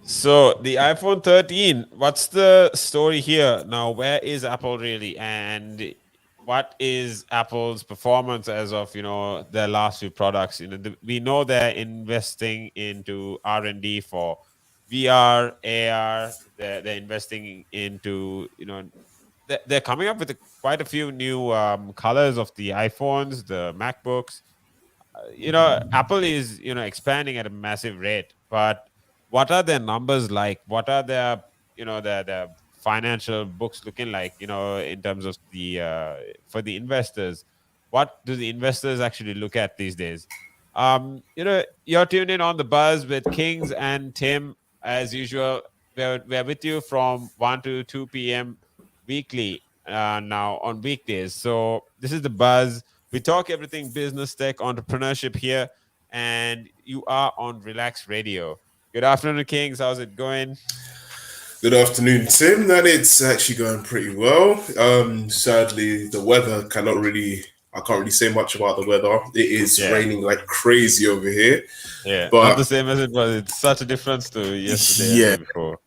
So the iPhone 13, what's the story here? Now, where is Apple really? And what is Apple's performance as of, their last few products? We know they're investing into R&D for VR, AR. They're investing into, they're coming up with quite a few new colors of the iPhones, the MacBooks. Apple is expanding at a massive rate, but what are their numbers like? What are their financial books looking like, in terms of the for the investors? What do the investors actually look at these days? You're tuned in on the Buzz with Kings and Tim. As usual, we're with you from 1 to 2 p.m. weekly, now on weekdays. So this is the Buzz. We talk everything business, tech, entrepreneurship here, and you are on Relax Radio. Good afternoon, Kings. How's it going? Good afternoon, Tim. That it's actually going pretty well. Sadly, the weather I can't really say much about the weather. It is Yeah, raining like crazy over here. yeah. Not the But same as it was. It's such a difference to yesterday and yeah, day before.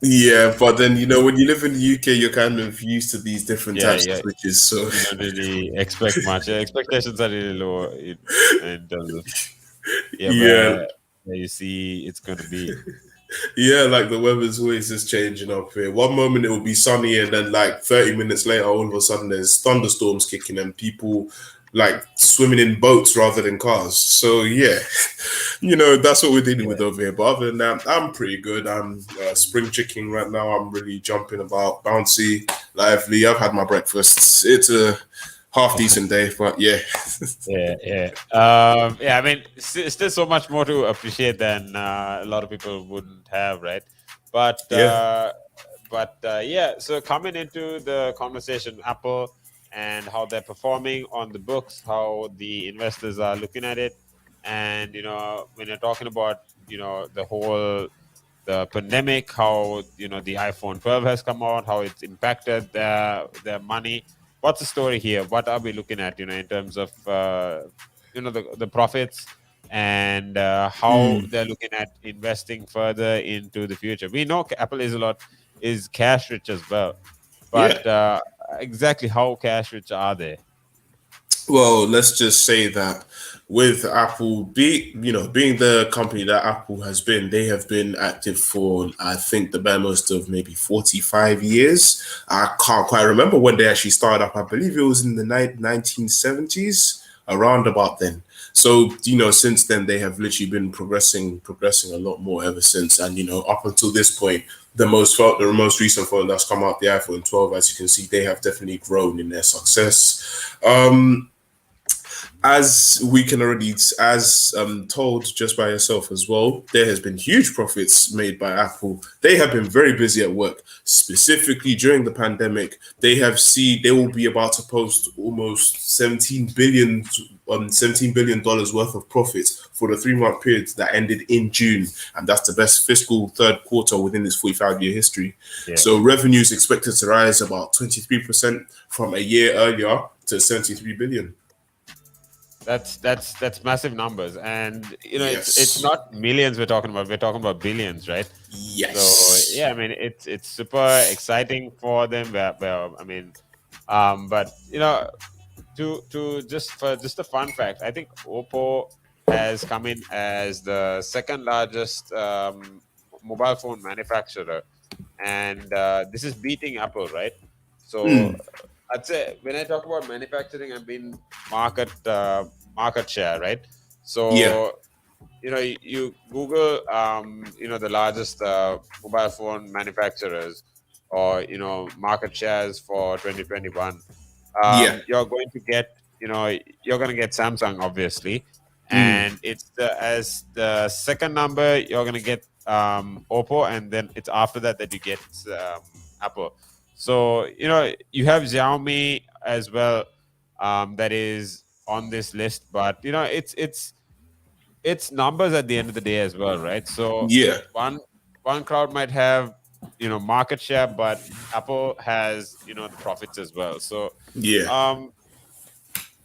yeah. But then, when you live in the UK, you're kind of used to these different Yeah, types of yeah. switches. So You don't really expect much. Yeah, expectations are really low in terms of yeah, where you see it's going to be. yeah, like the weather's always just changing up here. One moment it will be sunny, and then like 30 minutes later, all of a sudden there's thunderstorms kicking and people like swimming in boats rather than cars. So yeah, that's what we're dealing with over here. But other than that, I'm pretty good. I'm spring chicken right now. I'm really jumping about, bouncy, lively. I've had my breakfast. It's a half decent day, but yeah, Yeah, yeah. Yeah, I mean, still so much more to appreciate than a lot of people wouldn't have, right? But yeah. yeah. So coming into the conversation, Apple and how they're performing on the books, how the investors are looking at it, and when you're talking about the pandemic, how the iPhone 12 has come out, how it's impacted their money. What's the story here? What are we looking at? In terms of the profits and how Mm, they're looking at investing further into the future. We know Apple is cash rich as well, yeah. but exactly how cash rich are they? Well, let's just say that with Apple being the company that Apple has been, they have been active for I think the bare most of maybe 45 years. I can't quite remember when they actually started up. I believe it was in the 1970s, around about then. So, since then they have literally been progressing a lot more ever since. And, up until this point, the most recent phone that's come out, the iPhone 12, as you can see, they have definitely grown in their success. As we can already as told just by yourself as well, there has been huge profits made by Apple. They have been very busy at work, specifically during the pandemic. They will be about to post almost 17 billion dollars worth of profits for the 3 month period that ended in June, and that's the best fiscal third quarter within its 45-year history. Yeah. So revenue is expected to rise about 23% from a year earlier to 73 billion. That's massive numbers, and it's Yes. not millions we're talking about. We're talking about billions, right? So Yes. yeah, I mean it's super exciting for them. Well, I mean, but to just a fun fact, I think Oppo has come in as the second largest mobile phone manufacturer, and this is beating Apple, right? So Mm, I'd say when I talk about manufacturing, I mean market share, right? yeah. So you Google the largest mobile phone manufacturers or market shares for 2021. Yeah. You're going to get you're going to get Samsung, obviously, Mm, and it's as the second number you're going to get Oppo, and then it's after that you get Apple. So you have Xiaomi as well, that is on this list, but it's numbers at the end of the day as well, right? So yeah. one crowd might have market share, but Apple has the profits as well. So Yeah. um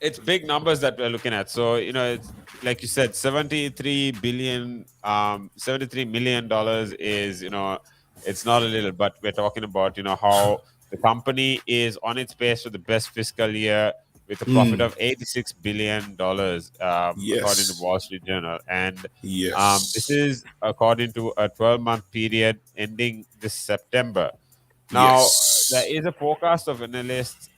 it's big numbers that we're looking at. So, it's like you said, 73 million dollars is, it's not a little, but we're talking about, how the company is on its pace for the best fiscal year with a profit of $86 billion, according to Yes. Wall Street Journal. And this Yes. is according to a 12-month period ending this September. Now, there Yes. is a forecast of analysts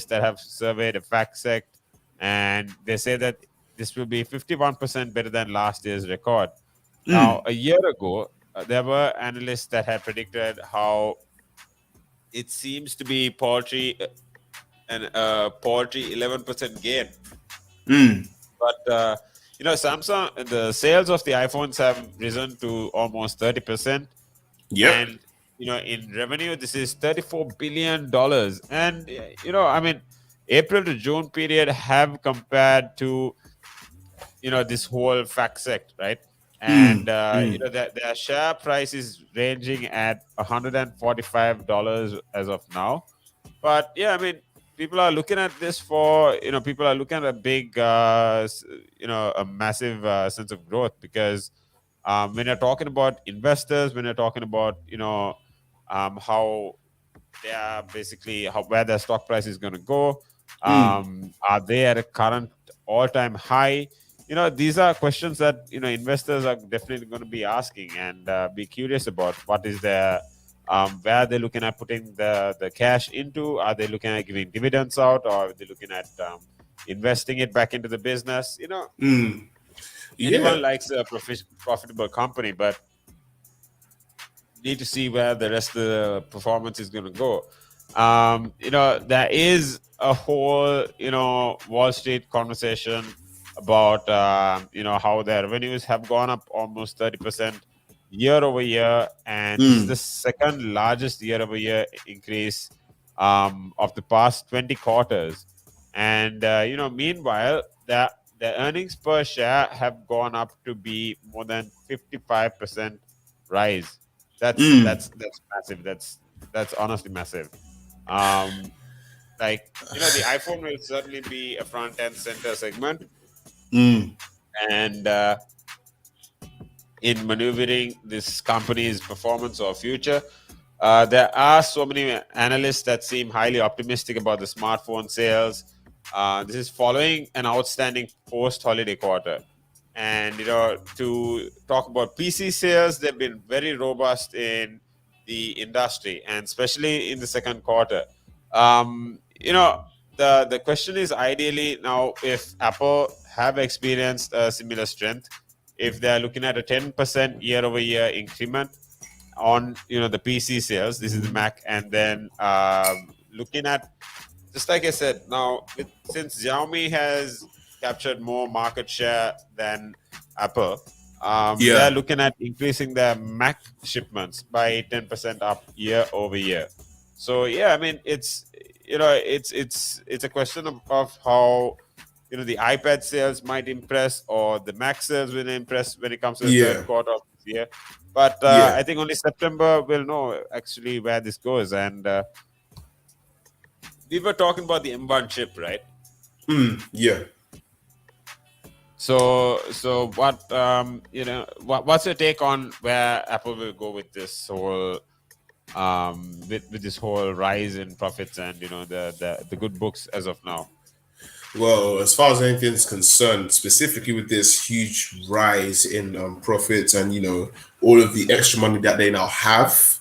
that have surveyed a fact sect, and they say that this will be 51% better than last year's record. Now, a year ago, there were analysts that had predicted how it seems to be poultry 11% gain. But Samsung, the sales of the iPhones have risen to almost 30%, Yep. and in revenue this is $34 billion. And I mean, April to June period have compared to this whole fact sect, right? And their share price is ranging at $145 as of now. But yeah, I mean, people are looking at this for people are looking at a big a massive sense of growth, because when you're talking about investors, when you're talking about how they are basically where their stock price is going to go, are they at a current all-time high? These are questions that investors are definitely going to be asking, and be curious about what is their where they're looking at putting the cash into. Are they looking at giving dividends out, or are they looking at investing it back into the business? Anyone Yeah. likes a profitable company, but need to see where the rest of the performance is going to go. There is a whole, Wall Street conversation about, how their revenues have gone up almost 30% year over year. And this is the second largest year over year increase of the past 20 quarters. And, meanwhile, the earnings per share have gone up to be more than 55% rise. That's massive. That's honestly massive. Um, the iPhone will certainly be a front end center segment, and in maneuvering this company's performance or future. There are so many analysts that seem highly optimistic about the smartphone sales. This is following an outstanding post-holiday quarter. And to talk about PC sales, they've been very robust in the industry, and especially in the second quarter. The question is, ideally now, if Apple have experienced a similar strength, if they're looking at a 10% year over year increment on the PC sales. This is the Mac, and then looking at, just like I said, now since Xiaomi has captured more market share than Apple, they're Yeah. looking at increasing their Mac shipments by 10% up year over year. So yeah, I mean, it's a question of how the iPad sales might impress, or the Mac sales will impress when it comes to the third Yeah. quarter of this year. But Yeah. I think only September will know actually where this goes. And we were talking about the M1 chip, right? Yeah. So what what's your take on where Apple will go with this whole with this whole rise in profits, and the good books as of now? Well, as far as anything's concerned, specifically with this huge rise in profits and all of the extra money that they now have,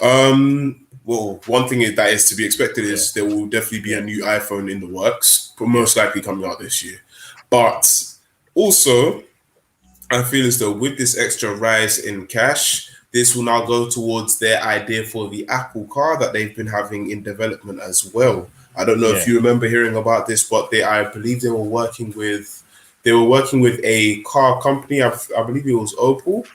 well, one thing that is to be expected Yeah, is there will definitely be a yeah, new iPhone in the works, but most likely coming out this year. But also, I feel as though with this extra rise in cash, this will now go towards their idea for the Apple car that they've been having in development as well. I don't know if yeah, you remember hearing about this, but I believe they were working with a car company. I believe it was Opel.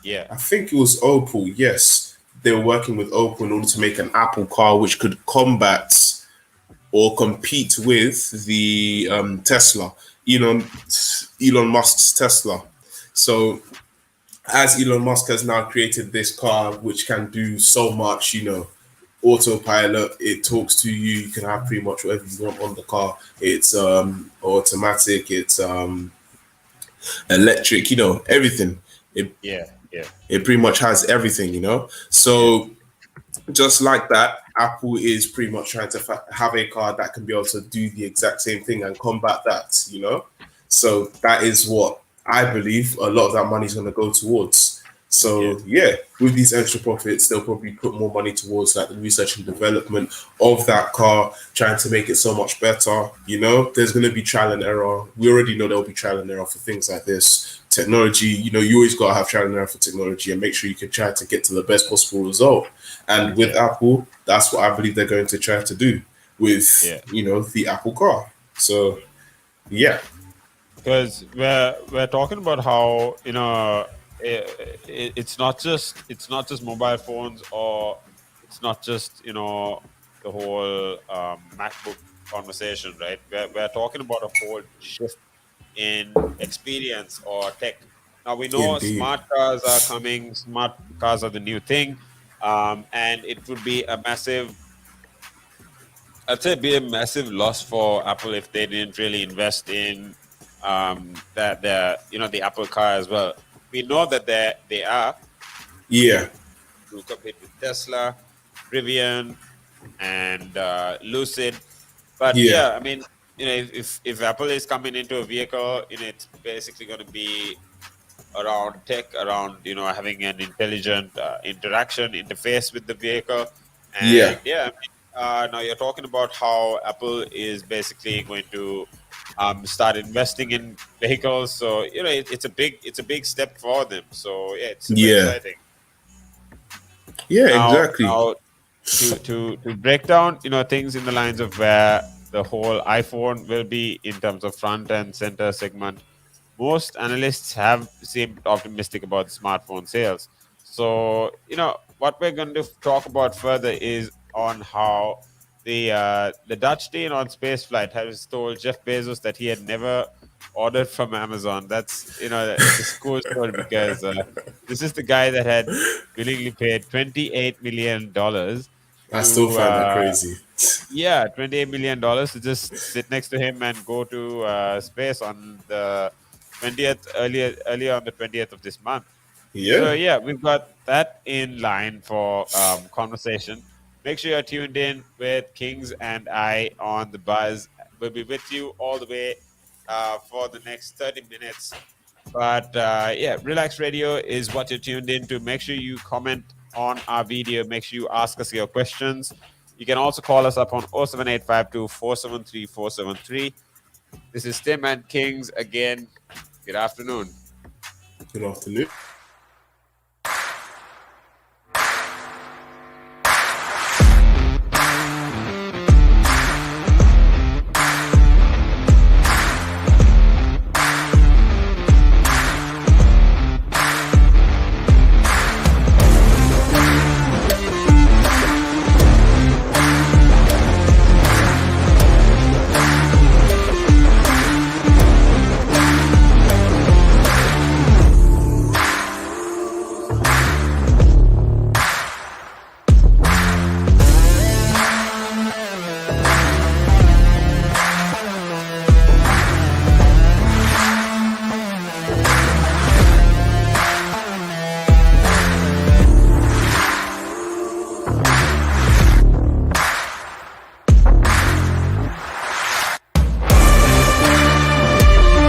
yeah, I think it was Opel. Yes, they were working with Opel in order to make an Apple car which could combat or compete with the Tesla, Elon Elon Musk's Tesla. So as Elon Musk has now created this car which can do so much, autopilot. It talks to you. You can have pretty much whatever you want on the car. It's automatic. It's electric. You know, everything. It Yeah, yeah, it pretty much has everything. You know, yeah, so just like that, Apple is pretty much trying to have a car that can be able to do the exact same thing and combat that, you know? So that is what I believe a lot of that money is going to go towards. yeah, So yeah, with these extra profits, they'll probably put more money towards like the research and development of that car, trying to make it so much better. You know, there's going to be trial and error. We already know there'll be trial and error for things like this. Technology, you know, you always got to have trial and error for technology and make sure you can try to get to the best possible result. And with yeah, Apple, that's what I believe they're going to try to do with, yeah. you know, the Apple car. So yeah, Because we're talking about how, it's not just mobile phones, or it's not just, the whole MacBook conversation, right? We're talking about a whole shift in experience or tech. Now we know indeed. smart cars are coming. Smart cars are the new thing, and it would be a massive, I'd say, it'd be a massive loss for Apple if they didn't really invest in that the Apple car as well. We know that they are Yeah, to compete with Tesla, Rivian, and Lucid. But yeah, yeah, I mean, if Apple is coming into a vehicle, it's basically going to be around tech, around having an intelligent interaction interface with the vehicle. yeah, And yeah, I mean, now you're talking about how Apple is basically going to start investing in vehicles. So it's a big step for them. So yeah, it's super yeah, exciting. yeah, exactly. Now to break down things in the lines of where the whole iPhone will be in terms of front and center segment. Most analysts have seemed optimistic about the smartphone sales. So, what we're going to talk about further is on how the Dutch teen on spaceflight has told Jeff Bezos that he had never ordered from Amazon. It's a cool story because this is the guy that had willingly paid $28 million I still to find that crazy. yeah, $28 million to just sit next to him and go to space on the 20th, earlier on the 20th of this month. So Yeah, yeah, we've got that in line for conversation. Make sure you're tuned in with Kings and I on the buzz. We'll be with you all the way for the next 30 minutes. But yeah, Relax Radio is what you're tuned into. Make sure you comment on our video. Make sure you ask us your questions. You can also call us up on 07852 473 473. This is Tim and Kings again. Good afternoon. good afternoon.